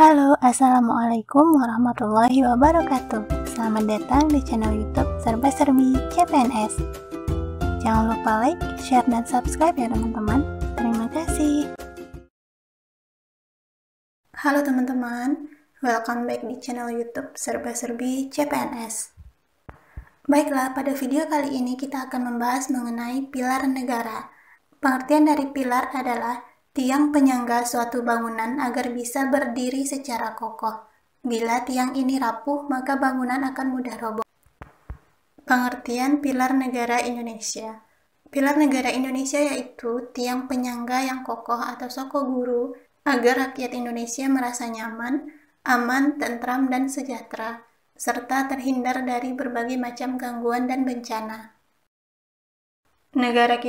Halo, Assalamualaikum warahmatullahi wabarakatuh. Selamat datang di channel YouTube Serba Serbi CPNS. Jangan lupa like, share, dan subscribe ya teman-teman. Terima kasih. Halo teman-teman, welcome back di channel YouTube Serba Serbi CPNS. Baiklah, pada video kali ini kita akan membahas mengenai pilar negara. Pengertian dari pilar adalah tiang penyangga suatu bangunan agar bisa berdiri secara kokoh. Bila tiang ini rapuh, maka bangunan akan mudah roboh. Pengertian pilar negara Indonesia. Pilar negara Indonesia yaitu tiang penyangga yang kokoh atau sokoguru agar rakyat Indonesia merasa nyaman, aman, tentram, dan sejahtera, serta terhindar dari berbagai macam gangguan dan bencana. Negara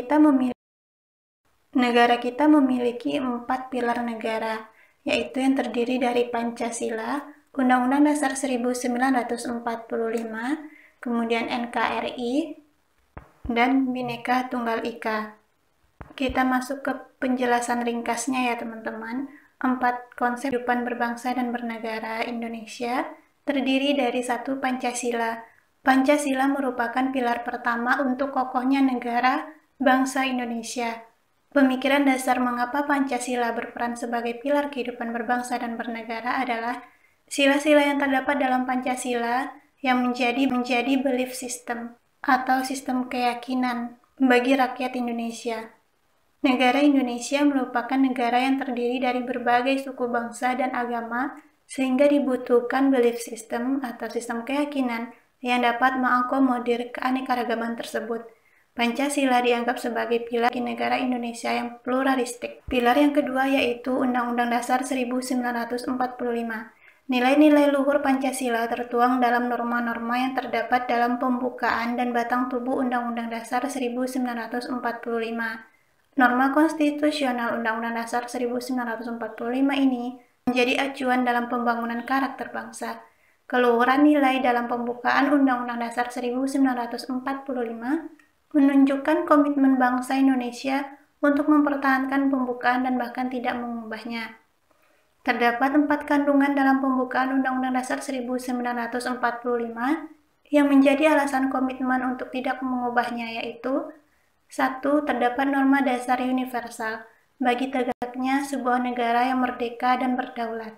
kita memiliki 4 pilar negara, yaitu yang terdiri dari Pancasila, Undang-Undang Dasar 1945, kemudian NKRI, dan Bhinneka Tunggal Ika. Kita masuk ke penjelasan ringkasnya ya teman-teman. 4 konsep kehidupan berbangsa dan bernegara Indonesia terdiri dari 1. Pancasila. Pancasila merupakan pilar pertama untuk kokohnya negara bangsa Indonesia. Pemikiran dasar mengapa Pancasila berperan sebagai pilar kehidupan berbangsa dan bernegara adalah sila-sila yang terdapat dalam Pancasila yang menjadi belief system atau sistem keyakinan bagi rakyat Indonesia. Negara Indonesia merupakan negara yang terdiri dari berbagai suku bangsa dan agama, sehingga dibutuhkan belief system atau sistem keyakinan yang dapat mengakomodir keanekaragaman tersebut. Pancasila dianggap sebagai pilar negara Indonesia yang pluralistik. Pilar yang kedua yaitu Undang-Undang Dasar 1945. Nilai-nilai luhur Pancasila tertuang dalam norma-norma yang terdapat dalam pembukaan dan batang tubuh Undang-Undang Dasar 1945. Norma konstitusional Undang-Undang Dasar 1945 ini menjadi acuan dalam pembangunan karakter bangsa. Keluhuran nilai dalam pembukaan Undang-Undang Dasar 1945 menunjukkan komitmen bangsa Indonesia untuk mempertahankan pembukaan dan bahkan tidak mengubahnya. Terdapat 4 kandungan dalam pembukaan Undang-Undang Dasar 1945 yang menjadi alasan komitmen untuk tidak mengubahnya, yaitu 1. Terdapat norma dasar universal bagi tegaknya sebuah negara yang merdeka dan berdaulat.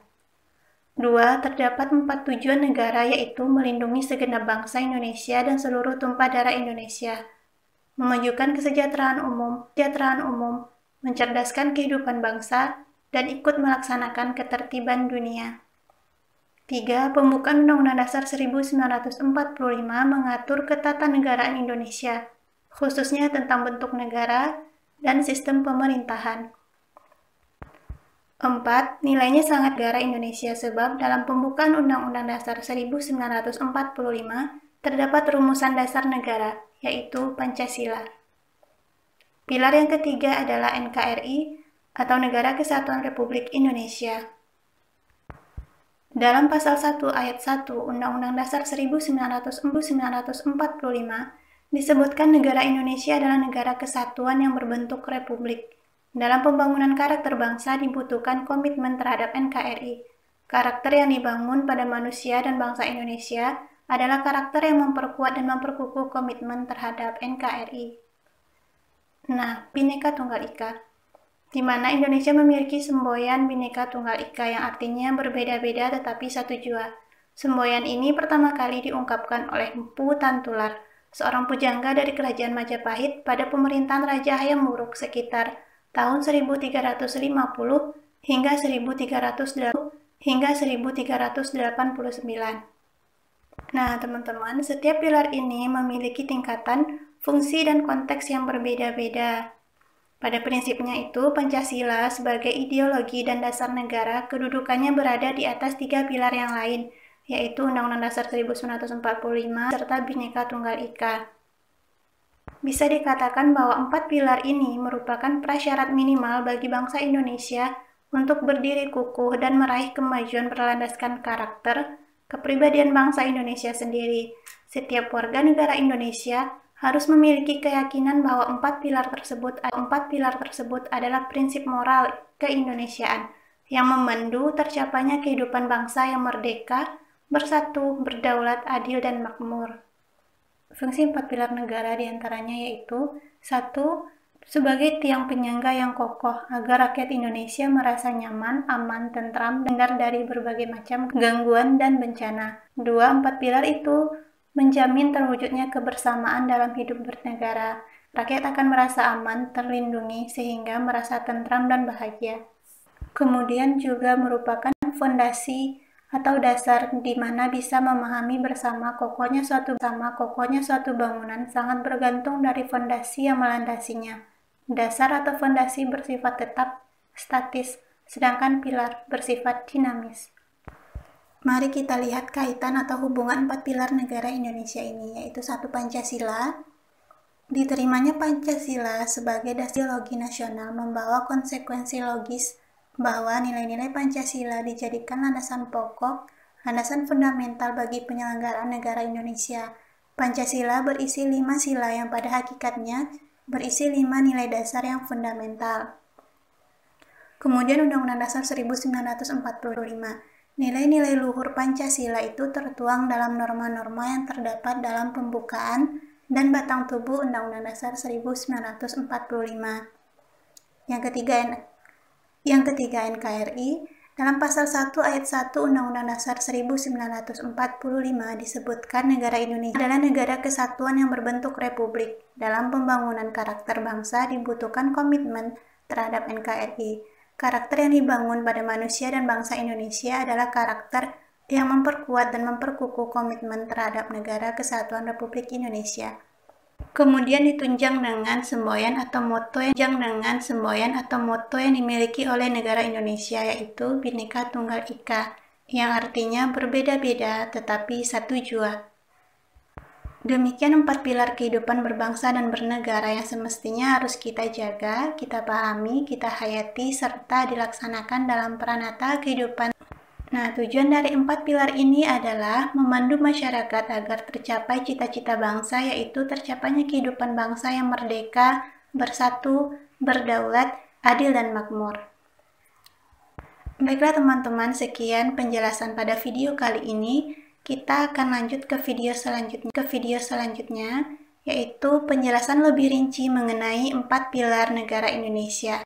2. Terdapat 4 tujuan negara, yaitu melindungi segenap bangsa Indonesia dan seluruh tumpah darah Indonesia, memajukan kesejahteraan umum, mencerdaskan kehidupan bangsa, dan ikut melaksanakan ketertiban dunia. 3. Pembukaan Undang-Undang Dasar 1945 mengatur ketatanegaraan Indonesia, khususnya tentang bentuk negara dan sistem pemerintahan. 4. Nilainya sangat negara Indonesia sebab dalam pembukaan Undang-Undang Dasar 1945 terdapat rumusan dasar negara, yaitu Pancasila. Pilar yang ketiga adalah NKRI atau Negara Kesatuan Republik Indonesia. Dalam pasal 1 ayat 1 Undang-Undang Dasar 1945 disebutkan negara Indonesia adalah negara kesatuan yang berbentuk republik. Dalam pembangunan karakter bangsa dibutuhkan komitmen terhadap NKRI. Karakter yang dibangun pada manusia dan bangsa Indonesia adalah karakter yang memperkuat dan memperkukuh komitmen terhadap NKRI. Nah, Bhinneka Tunggal Ika, di mana Indonesia memiliki semboyan Bhinneka Tunggal Ika yang artinya berbeda-beda tetapi satu jua. Semboyan ini pertama kali diungkapkan oleh Mpu Tantular, seorang pujangga dari Kerajaan Majapahit pada pemerintahan Raja Hayam Wuruk sekitar tahun 1350 hingga 1389. Nah, teman-teman, setiap pilar ini memiliki tingkatan, fungsi, dan konteks yang berbeda-beda. Pada prinsipnya itu, Pancasila sebagai ideologi dan dasar negara kedudukannya berada di atas 3 pilar yang lain, yaitu Undang-Undang Dasar 1945 serta Bhinneka Tunggal Ika. Bisa dikatakan bahwa 4 pilar ini merupakan prasyarat minimal bagi bangsa Indonesia untuk berdiri kukuh dan meraih kemajuan berlandaskan karakter, kepribadian bangsa Indonesia sendiri. Setiap warga negara Indonesia harus memiliki keyakinan bahwa 4 pilar tersebut adalah prinsip moral keindonesiaan, yang memandu tercapainya kehidupan bangsa yang merdeka, bersatu, berdaulat, adil, dan makmur. Fungsi 4 pilar negara diantaranya yaitu 1. Sebagai tiang penyangga yang kokoh agar rakyat Indonesia merasa nyaman, aman, tentram, terhindar dari berbagai macam gangguan dan bencana. 2. 4 pilar itu menjamin terwujudnya kebersamaan dalam hidup bernegara. Rakyat akan merasa aman, terlindungi, sehingga merasa tentram dan bahagia. Kemudian juga merupakan fondasi atau dasar di mana bisa memahami bersama kokohnya suatu bangunan sangat bergantung dari fondasi yang melandasinya. Dasar atau fondasi bersifat tetap, statis, sedangkan pilar bersifat dinamis. Mari kita lihat kaitan atau hubungan 4 pilar negara Indonesia ini, yaitu 1. Pancasila. Diterimanya Pancasila sebagai dasar ideologi nasional membawa konsekuensi logis bahwa nilai-nilai Pancasila dijadikan landasan pokok, landasan fundamental bagi penyelenggaraan negara Indonesia. Pancasila berisi 5 sila yang pada hakikatnya berisi 5 nilai dasar yang fundamental. Kemudian Undang-Undang Dasar 1945. Nilai-nilai luhur Pancasila itu tertuang dalam norma-norma yang terdapat dalam pembukaan dan batang tubuh Undang-Undang Dasar 1945. Yang ketiga NKRI. Dalam pasal 1 ayat 1 Undang-Undang Dasar 1945 disebutkan negara Indonesia adalah negara kesatuan yang berbentuk republik. Dalam pembangunan karakter bangsa dibutuhkan komitmen terhadap NKRI. Karakter yang dibangun pada manusia dan bangsa Indonesia adalah karakter yang memperkuat dan memperkukuh komitmen terhadap negara kesatuan Republik Indonesia. Kemudian ditunjang dengan semboyan atau moto yang dimiliki oleh negara Indonesia, yaitu Bhinneka Tunggal Ika, yang artinya berbeda-beda tetapi satu jua. Demikian 4 pilar kehidupan berbangsa dan bernegara yang semestinya harus kita jaga, kita pahami, kita hayati, serta dilaksanakan dalam peranata kehidupan. Nah, tujuan dari 4 pilar ini adalah memandu masyarakat agar tercapai cita-cita bangsa, yaitu tercapainya kehidupan bangsa yang merdeka, bersatu, berdaulat, adil, dan makmur. Baiklah teman-teman, sekian penjelasan pada video kali ini. Kita akan lanjut ke video selanjutnya, yaitu penjelasan lebih rinci mengenai 4 pilar negara Indonesia.